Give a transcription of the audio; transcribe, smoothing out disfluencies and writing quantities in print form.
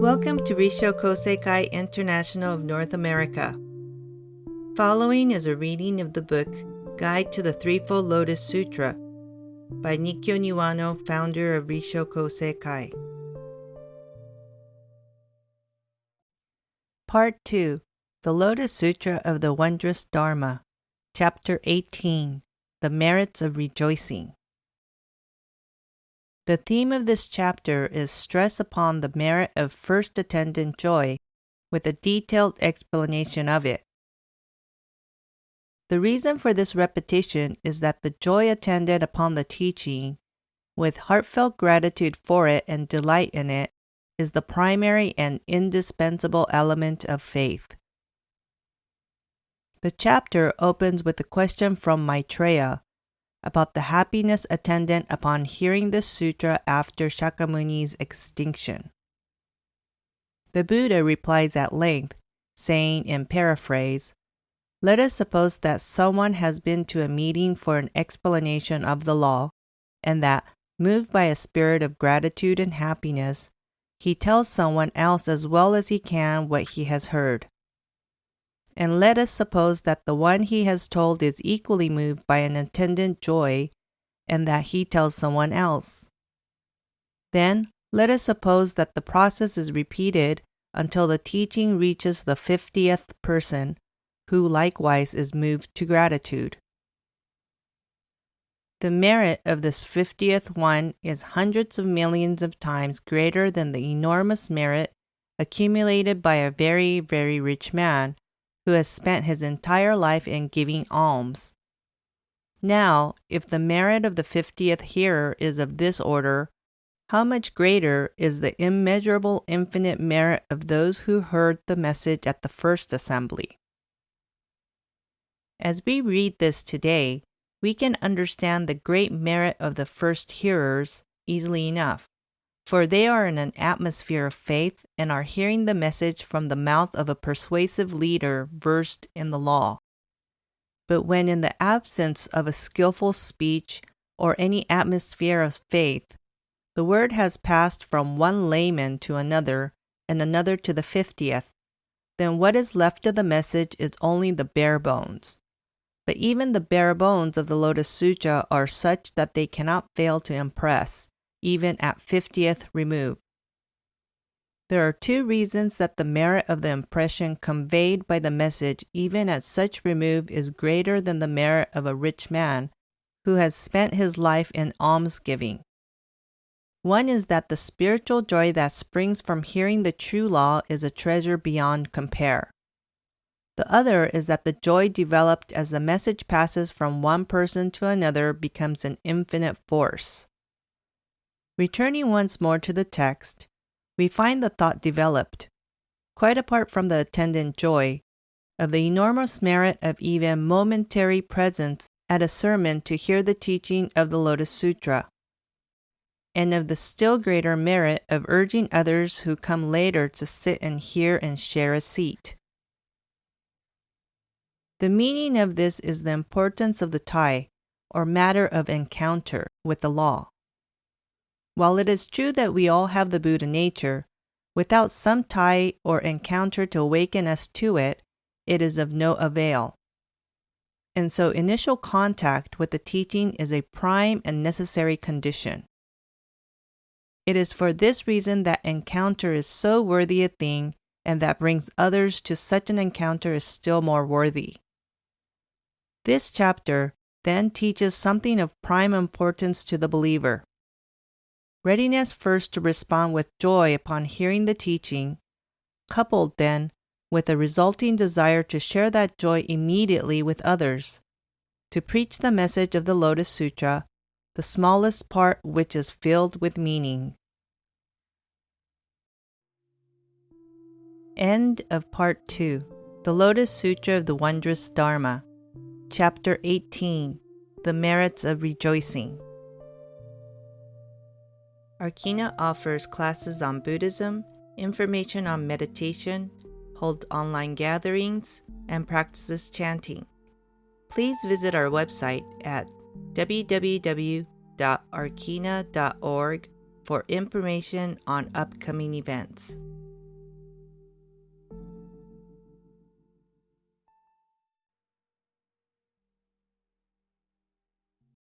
Welcome to Risho Koseikai International of North America. Following is a reading of the book Guide to the Threefold Lotus Sutra by Nikkyo Niwano, founder of Risho Koseikai. Part 2. The Lotus Sutra of the Wondrous Dharma, Chapter 18. The Merits of Rejoicing. The theme of this chapter is stress upon the merit of first attendant joy, with a detailed explanation of it. The reason for this repetition is that the joy attendant upon the teaching, with heartfelt gratitude for it and delight in it, is the primary and indispensable element of faith. The chapter opens with a question from Maitreya about the happiness attendant upon hearing the sutra after Shakyamuni's extinction. The Buddha replies at length, saying in paraphrase, "Let us suppose that someone has been to a meeting for an explanation of the law, and that, moved by a spirit of gratitude and happiness, he tells someone else as well as he can what he has heard. And let us suppose that the one he has told is equally moved by an attendant joy, and that he tells someone else. Then let us suppose that the process is repeated until the teaching reaches the 50th person, who likewise is moved to gratitude. The merit of this 50th one is hundreds of millions of times greater than the enormous merit accumulated by a very, very rich man, who has spent his entire life in giving alms. Now, if the merit of the 50th hearer is of this order, how much greater is the immeasurable infinite merit of those who heard the message at the first assembly?" As we read this today, we can understand the great merit of the first hearers easily enough, for they are in an atmosphere of faith and are hearing the message from the mouth of a persuasive leader versed in the law. But when in the absence of a skillful speech or any atmosphere of faith, the word has passed from one layman to another and another to the 50th, then what is left of the message is only the bare bones. But even the bare bones of the Lotus Sutra are such that they cannot fail to impress, even at 50th remove. There are two reasons that the merit of the impression conveyed by the message even at such remove is greater than the merit of a rich man who has spent his life in almsgiving. One is that the spiritual joy that springs from hearing the true law is a treasure beyond compare. The other is that the joy developed as the message passes from one person to another becomes an infinite force. Returning once more to the text, we find the thought developed, quite apart from the attendant joy, of the enormous merit of even momentary presence at a sermon to hear the teaching of the Lotus Sutra, and of the still greater merit of urging others who come later to sit and hear and share a seat. The meaning of this is the importance of the tie, or matter of encounter, with the law. While it is true that we all have the Buddha nature, without some tie or encounter to awaken us to it, it is of no avail. And so initial contact with the teaching is a prime and necessary condition. It is for this reason that encounter is so worthy a thing, and that brings others to such an encounter is still more worthy. This chapter then teaches something of prime importance to the believer. Readiness first to respond with joy upon hearing the teaching, coupled then with a resulting desire to share that joy immediately with others, to preach the message of the Lotus Sutra, the smallest part which is filled with meaning. End of Part 2. The Lotus Sutra of the Wondrous Dharma, Chapter 18. The Merits of Rejoicing. Arkina offers classes on Buddhism, information on meditation, holds online gatherings, and practices chanting. Please visit our website at www.arkina.org for information on upcoming events.